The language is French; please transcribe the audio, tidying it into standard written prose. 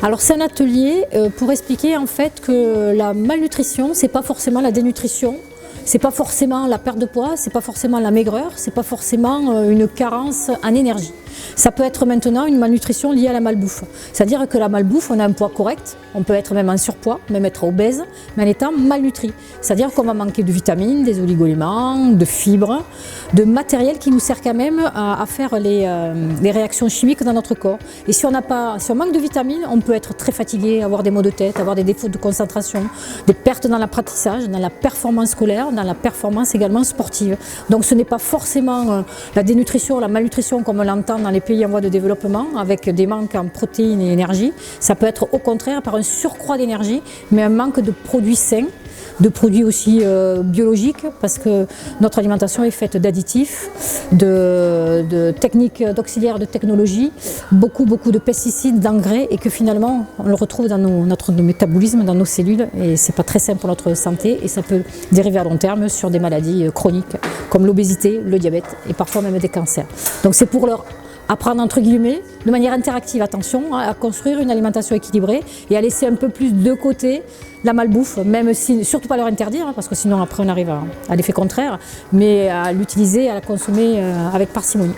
Alors c'est un atelier pour expliquer en fait que la malnutrition, c'est pas forcément la dénutrition, c'est pas forcément la perte de poids, c'est pas forcément la maigreur, c'est pas forcément une carence en énergie. Ça peut être maintenant une malnutrition liée à la malbouffe. C'est-à-dire que la malbouffe, on a un poids correct, on peut être même en surpoids, même être obèse, mais en étant malnutri. C'est-à-dire qu'on va manquer de vitamines, des oligoéléments, de fibres, de matériel qui nous sert quand même à faire les réactions chimiques dans notre corps. Et si on manque de vitamines, on peut être très fatigué, avoir des maux de tête, avoir des défauts de concentration, des pertes dans l'apprentissage, dans la performance scolaire, dans la performance également sportive. Donc ce n'est pas forcément la dénutrition, la malnutrition comme on l'entend dans les pays en voie de développement, avec des manques en protéines et énergie. Ça peut être au contraire par un surcroît d'énergie, mais un manque de produits sains, de produits aussi biologiques, parce que notre alimentation est faite d'additifs, de techniques d'auxiliaires de technologie, beaucoup de pesticides, d'engrais, et que finalement on le retrouve dans notre métabolisme, dans nos cellules, et c'est pas très sain pour notre santé, et ça peut dériver à long terme sur des maladies chroniques comme l'obésité, le diabète et parfois même des cancers. Donc c'est pour leur apprendre entre guillemets, de manière interactive, attention, à construire une alimentation équilibrée et à laisser un peu plus de côté la malbouffe, même si, surtout pas leur interdire, parce que sinon après on arrive à l'effet contraire, mais à l'utiliser, à la consommer avec parcimonie.